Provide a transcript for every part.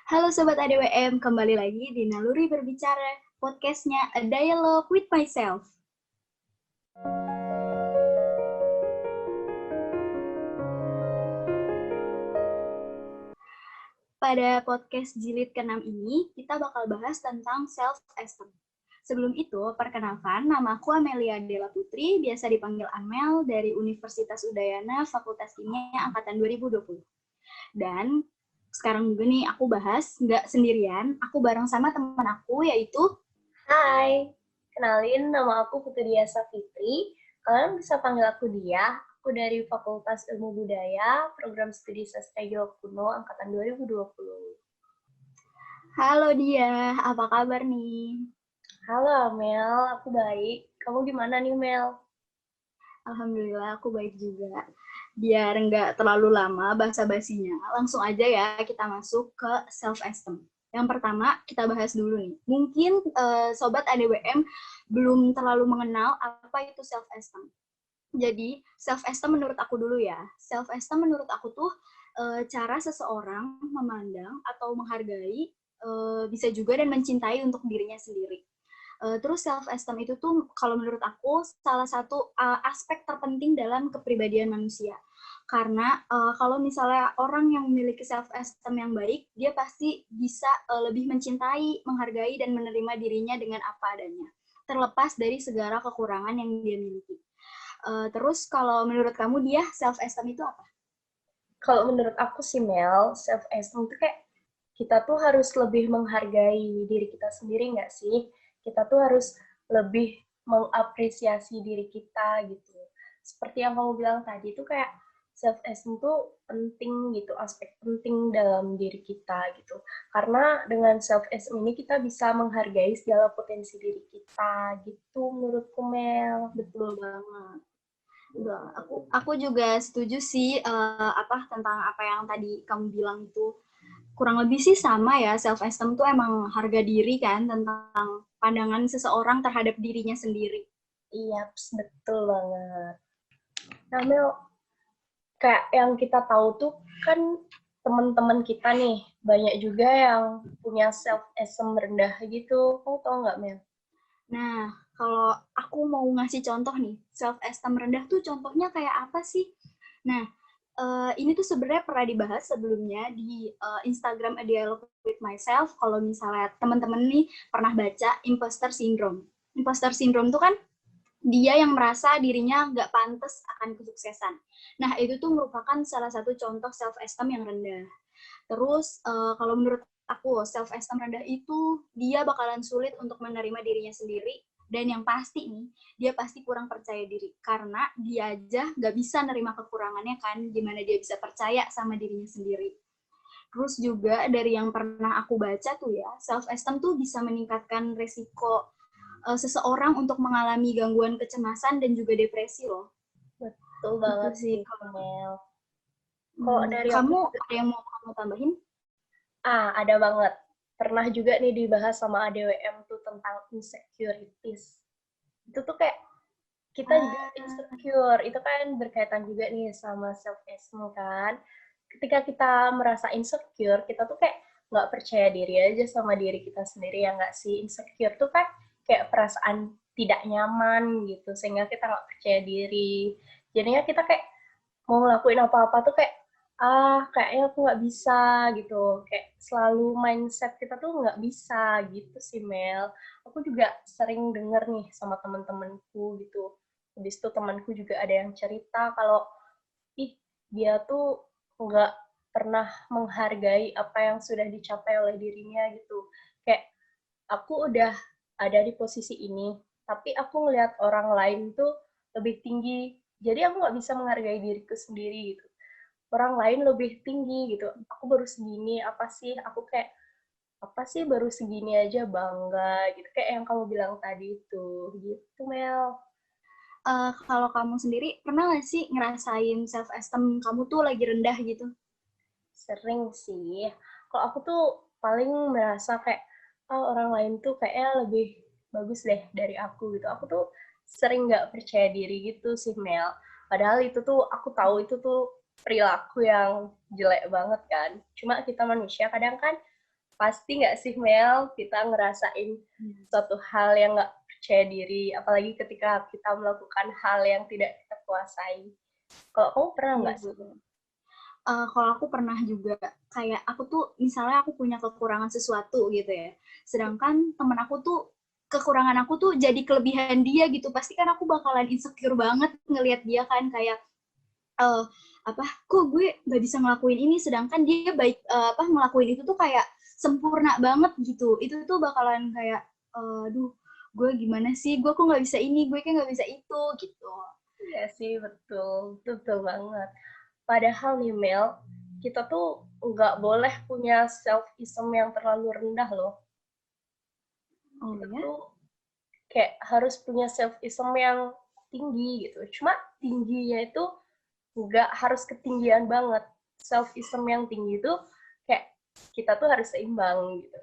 Halo Sobat ADWM, kembali lagi di Naluri Berbicara, podcastnya A Dialogue with Myself. Pada podcast jilid ke-6 ini, kita bakal bahas tentang self-esteem. Sebelum itu, perkenalkan, nama aku Amelia Della Putri, biasa dipanggil Amel, dari Universitas Udayana, Fakultas Kimia, Angkatan 2020. Dan sekarang juga nih aku bahas, nggak sendirian, aku bareng sama teman aku, yaitu Hai, kenalin nama aku Putri Diasa Fitri. Kalian bisa panggil aku Dia. Aku dari Fakultas Ilmu Budaya, Program Studi Sastra Jawa Kuno, Angkatan 2020. Halo Dia, apa kabar nih? Halo Mel, aku baik. Kamu gimana nih Mel? Alhamdulillah aku baik juga. Biar nggak terlalu lama basa-basinya, langsung aja ya kita masuk ke self-esteem. Yang pertama kita bahas dulu nih. Mungkin Sobat ADWM belum terlalu mengenal apa itu self-esteem. Jadi self-esteem menurut aku dulu ya. Self-esteem menurut aku tuh cara seseorang memandang atau menghargai, bisa juga dan mencintai untuk dirinya sendiri. Terus self esteem itu tuh kalau menurut aku salah satu aspek terpenting dalam kepribadian manusia. Karena kalau misalnya orang yang memiliki self esteem yang baik, dia pasti bisa lebih mencintai, menghargai dan menerima dirinya dengan apa adanya, terlepas dari segala kekurangan yang dia miliki. Terus kalau menurut kamu dia self esteem itu apa? Kalau menurut aku sih Mel, self-esteem itu kayak kita tuh harus lebih menghargai diri kita sendiri nggak sih? Kita tuh harus lebih mengapresiasi diri kita gitu. Seperti yang kamu bilang tadi tuh kayak self-esteem tuh penting gitu, aspek penting dalam diri kita gitu. Karena dengan self-esteem ini kita bisa menghargai segala potensi diri kita gitu menurutku Mel. Betul banget. Aku juga setuju sih tentang apa yang tadi kamu bilang itu kurang lebih sih sama ya. Self esteem tuh emang harga diri kan, tentang pandangan seseorang terhadap dirinya sendiri. Iya, betul banget. Nah, Mel, kayak yang kita tahu tuh kan teman-teman kita nih banyak juga yang punya self esteem rendah gitu. Kamu tau nggak, Mel? Nah, kalau aku mau ngasih contoh nih, self esteem rendah tuh contohnya kayak apa sih? Nah, ini tuh sebenarnya pernah dibahas sebelumnya di Instagram A Dialogue with Myself. Kalau misalnya teman-teman nih pernah baca imposter syndrome. Imposter syndrome tuh kan dia yang merasa dirinya nggak pantas akan kesuksesan. Nah, itu tuh merupakan salah satu contoh self-esteem yang rendah. Terus, kalau menurut aku, self-esteem rendah itu dia bakalan sulit untuk menerima dirinya sendiri, dan yang pasti nih, dia pasti kurang percaya diri. Karena dia aja nggak bisa nerima kekurangannya kan, gimana dia bisa percaya sama dirinya sendiri. Terus juga dari yang pernah aku baca tuh ya, self-esteem tuh bisa meningkatkan resiko seseorang untuk mengalami gangguan kecemasan dan juga depresi loh. Betul Itu banget sih sih, kalau Mel. Kok dari aku kamu juga, ada yang mau kamu tambahin? ada banget. Pernah juga nih dibahas sama ADWM tuh tentang insecurities. Itu tuh kayak kita juga Ah, insecure, itu kan berkaitan juga nih sama self esteem kan. Ketika kita merasa insecure, kita tuh kayak nggak percaya diri aja sama diri kita sendiri, ya nggak sih? Insecure tuh kan kayak perasaan tidak nyaman gitu, sehingga kita nggak percaya diri. Jadinya kita kayak mau ngelakuin apa-apa tuh kayak, kayaknya aku nggak bisa gitu. Kayak selalu mindset kita tuh nggak bisa gitu sih, Mel. Aku juga sering denger nih sama temen-temenku gitu. Habis itu temanku juga ada yang cerita kalau, ih, dia tuh nggak pernah menghargai apa yang sudah dicapai oleh dirinya gitu. Kayak, aku udah ada di posisi ini, tapi aku ngelihat orang lain tuh lebih tinggi, jadi aku nggak bisa menghargai diriku sendiri gitu. Orang lain lebih tinggi gitu, aku baru segini, apa sih, aku kayak, apa sih baru segini aja bangga gitu, kayak yang kamu bilang tadi itu gitu Mel. kalau kamu sendiri pernah nggak sih ngerasain self esteem kamu tuh lagi rendah gitu? Sering sih. Kalau aku tuh paling merasa kayak, orang lain tuh kayaknya lebih bagus deh dari aku gitu. Aku tuh sering nggak percaya diri gitu sih, Mel. Padahal itu tuh aku tahu itu tuh perilaku yang jelek banget kan. Cuma kita manusia kadang kan Pasti nggak sih Mel, kita ngerasain suatu hal yang nggak percaya diri, apalagi ketika kita melakukan hal yang tidak kita kuasai. Kalau kamu pernah Iya, nggak sih? kalau aku pernah juga, kayak aku tuh misalnya aku punya kekurangan sesuatu gitu ya, sedangkan temen aku tuh kekurangan aku tuh jadi kelebihan dia gitu, pasti kan aku bakalan insecure banget ngelihat dia kan, kayak eh apa kok gue nggak bisa ngelakuin ini sedangkan dia baik ngelakuin itu tuh kayak sempurna banget gitu, itu tuh bakalan kayak aduh gue gimana sih, gue kok nggak bisa ini, gue kayak nggak bisa itu gitu. Iya sih, betul. Betul banget. Padahal nih Mel, kita tuh nggak boleh punya self-esteem yang terlalu rendah loh. Oh Kita ya. tuh kayak harus punya self-esteem yang tinggi gitu. Cuma tingginya itu nggak harus ketinggian banget. Self-esteem yang tinggi itu kayak kita tuh harus seimbang gitu.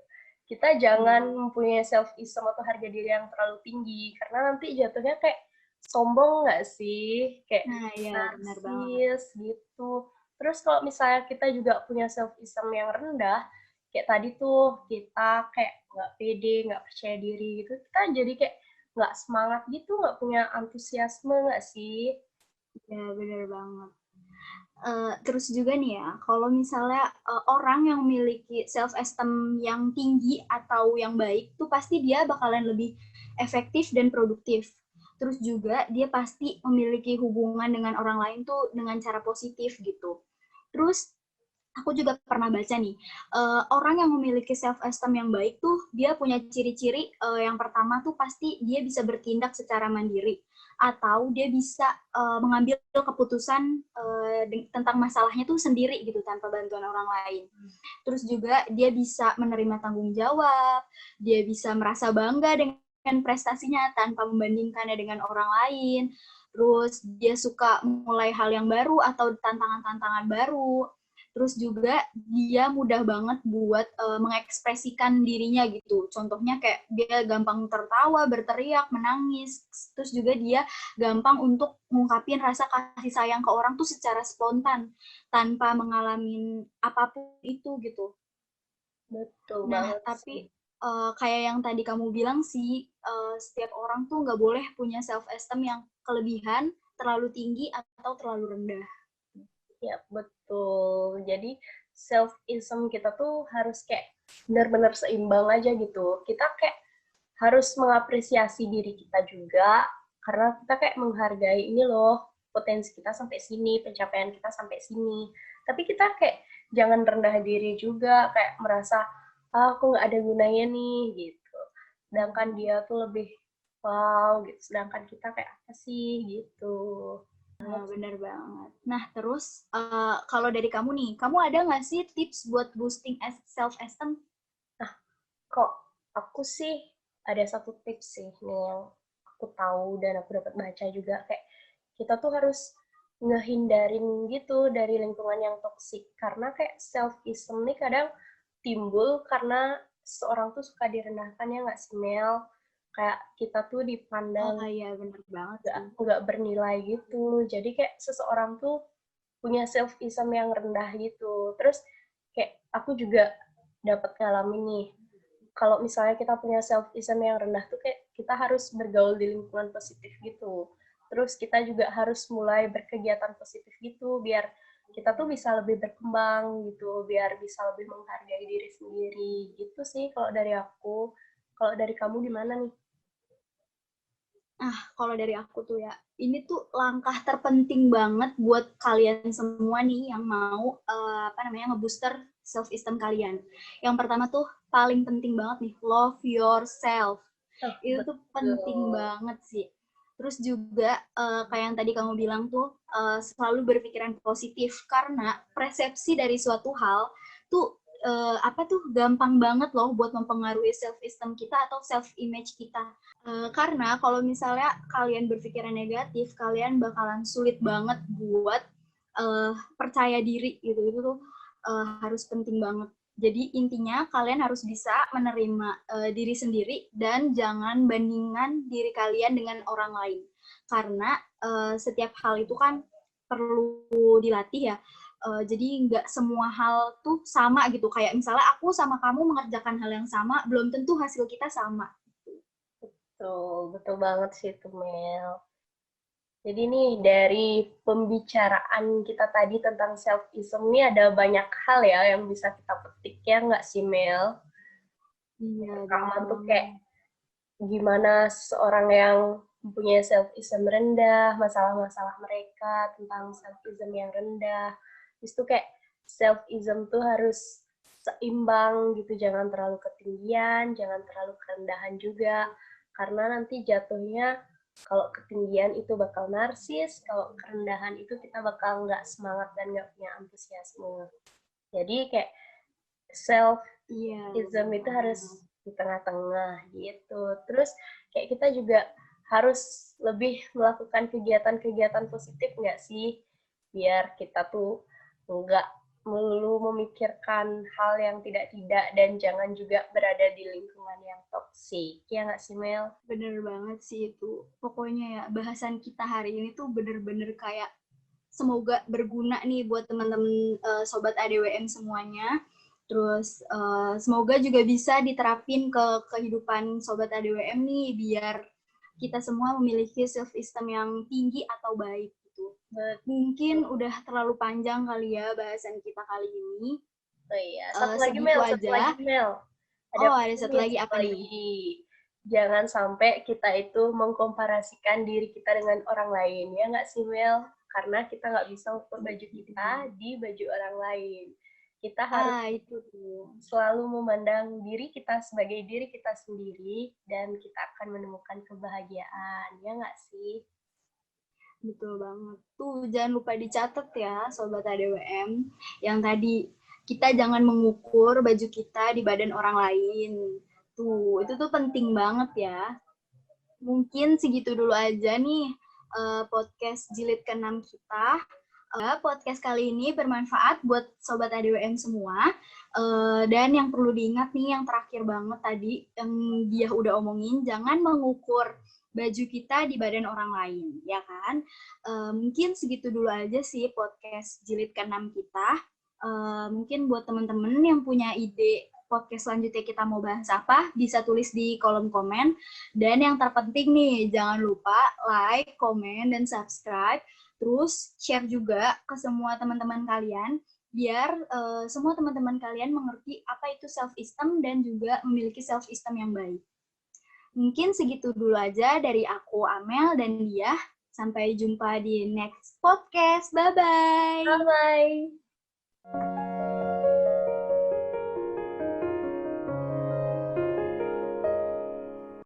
Kita jangan mempunyai self-esteem atau harga diri yang terlalu tinggi, karena nanti jatuhnya kayak sombong nggak sih? Kayak Nah ya, benar banget. narsis gitu. Terus kalau misalnya kita juga punya self-esteem yang rendah, kayak tadi tuh kita kayak nggak pede, nggak percaya diri gitu, kita jadi kayak nggak semangat gitu, nggak punya antusiasme nggak sih? Ya benar banget. Terus juga nih ya, kalau misalnya orang yang memiliki self esteem yang tinggi atau yang baik tuh pasti dia bakalan lebih efektif dan produktif. Terus juga dia pasti memiliki hubungan dengan orang lain tuh dengan cara positif gitu. Terus aku juga pernah baca nih, orang yang memiliki self esteem yang baik tuh dia punya ciri-ciri, yang pertama tuh pasti dia bisa bertindak secara mandiri atau dia bisa mengambil keputusan tentang masalahnya tuh sendiri gitu tanpa bantuan orang lain. Terus juga dia bisa menerima tanggung jawab, dia bisa merasa bangga dengan prestasinya tanpa membandingkannya dengan orang lain. Terus dia suka mulai hal yang baru atau tantangan-tantangan baru. Terus juga dia mudah banget buat mengekspresikan dirinya gitu. Contohnya kayak dia gampang tertawa, berteriak, menangis. Terus juga dia gampang untuk ngungkapin rasa kasih sayang ke orang tuh secara spontan tanpa mengalami apapun itu gitu. Betul Nah, banget sih. tapi kayak yang tadi kamu bilang sih, setiap orang tuh nggak boleh punya self esteem yang kelebihan, terlalu tinggi atau terlalu rendah. Ya, betul. Jadi self-esteem kita tuh harus kayak benar-benar seimbang aja gitu. Kita kayak harus mengapresiasi diri kita juga, karena kita kayak menghargai ini loh, potensi kita sampai sini, pencapaian kita sampai sini. Tapi kita kayak jangan rendah diri juga, kayak merasa, ah, aku nggak ada gunanya nih, gitu. Sedangkan dia tuh lebih wow, gitu. Sedangkan kita kayak apa sih, gitu. Nah, benar banget. Nah, terus kalau dari kamu nih, kamu ada nggak sih tips buat boosting self esteem? Nah, kok aku sih ada satu tips sih nih yang aku tahu dan aku dapat baca juga, kayak kita tuh harus ngehindarin gitu dari lingkungan yang toksik, karena kayak self esteem nih kadang timbul karena seorang tuh suka direndahkan, ya nggak sih Mel? Kayak kita tuh Oh dipandang iya, benar banget nggak sih. nggak bernilai gitu, jadi kayak seseorang tuh punya self esteem yang rendah gitu. Terus kayak aku juga dapat ngalamin nih, kalau misalnya kita punya self esteem yang rendah tuh kayak kita harus bergaul di lingkungan positif gitu. Terus kita juga harus mulai berkegiatan positif gitu biar kita tuh bisa lebih berkembang gitu, biar bisa lebih menghargai diri sendiri gitu sih kalau dari aku. Kalau dari kamu gimana nih? Ah, kalau dari aku tuh ya, ini tuh langkah terpenting banget buat kalian semua nih yang mau ngebooster self esteem kalian. Yang pertama tuh paling penting banget nih, love yourself. Oh, Itu tuh penting betul. banget sih. Terus juga kayak yang tadi kamu bilang tuh selalu berpikiran positif karena persepsi dari suatu hal tuh gampang banget loh buat mempengaruhi self esteem kita atau self image kita. Karena kalau misalnya kalian berpikiran negatif, kalian bakalan sulit banget buat percaya diri gitu. Itu tuh harus penting banget. Jadi intinya kalian harus bisa menerima diri sendiri dan jangan bandingkan diri kalian dengan orang lain. Karena setiap hal itu kan perlu dilatih ya. Jadi nggak semua hal tuh sama gitu. Kayak misalnya aku sama kamu mengerjakan hal yang sama, belum tentu hasil kita sama. Betul, betul banget sih itu, Mel. Jadi nih dari pembicaraan kita tadi tentang self-ism ini ada banyak hal ya yang bisa kita petik ya nggak sih, Mel? Iya, Pertama banyak tuh kayak banget. gimana seorang yang mempunyai self-esteem rendah, masalah-masalah mereka tentang self-esteem yang rendah. Terus tuh kayak self-esteem tuh harus seimbang gitu, jangan terlalu ketinggian, jangan terlalu kerendahan juga. Karena nanti jatuhnya kalau ketinggian itu bakal narsis, kalau kerendahan itu kita bakal nggak semangat dan nggak punya antusiasme. Jadi kayak self Iya. ism itu harus di tengah-tengah gitu. Terus kayak kita juga harus lebih melakukan kegiatan-kegiatan positif nggak sih? Biar kita tuh nggak melulu memikirkan hal yang tidak-tidak dan jangan juga berada di lingkungan yang toksik. Ya nggak sih, Mel? Bener banget sih itu. Pokoknya ya, bahasan kita hari ini tuh bener-bener kayak semoga berguna nih buat teman-teman sobat ADWM semuanya. Terus semoga juga bisa diterapin ke kehidupan sobat ADWM nih biar kita semua memiliki self esteem yang tinggi atau baik gitu. Mungkin udah terlalu panjang kali ya bahasan kita kali ini. Oh iya, satu lagi Segitu Mel, satu lagi aja. Mel. Ada Oh, ada satu nih, lagi satu apa nih? lagi. Jangan sampai kita itu mengkomparasikan diri kita dengan orang lain, ya nggak sih Mel? Karena kita nggak bisa ukur baju kita di baju orang lain. Kita harus Itu tuh. selalu memandang diri kita sebagai diri kita sendiri dan kita akan menemukan kebahagiaan, ya nggak sih? Betul banget. Tuh, jangan lupa dicatat ya, Sobat ADWM. Yang tadi, kita jangan mengukur baju kita di badan orang lain. Tuh, itu tuh penting banget ya. Mungkin segitu dulu aja nih podcast jilid ke-6 kita. Podcast kali ini bermanfaat buat Sobat ADWM semua. Dan yang perlu diingat nih, yang terakhir banget tadi, yang dia udah omongin, jangan mengukur baju kita di badan orang lain, ya kan? Mungkin segitu dulu aja sih podcast jilid ke-6 kita. Mungkin buat teman-teman yang punya ide podcast selanjutnya kita mau bahas apa, bisa tulis di kolom komen. Dan yang terpenting nih, jangan lupa like, komen, dan subscribe. Terus share juga ke semua teman-teman kalian, biar semua teman-teman kalian mengerti apa itu self-esteem dan juga memiliki self-esteem yang baik. Mungkin segitu dulu aja dari aku, Amel, dan dia. Sampai jumpa di next podcast. Bye-bye! Bye-bye!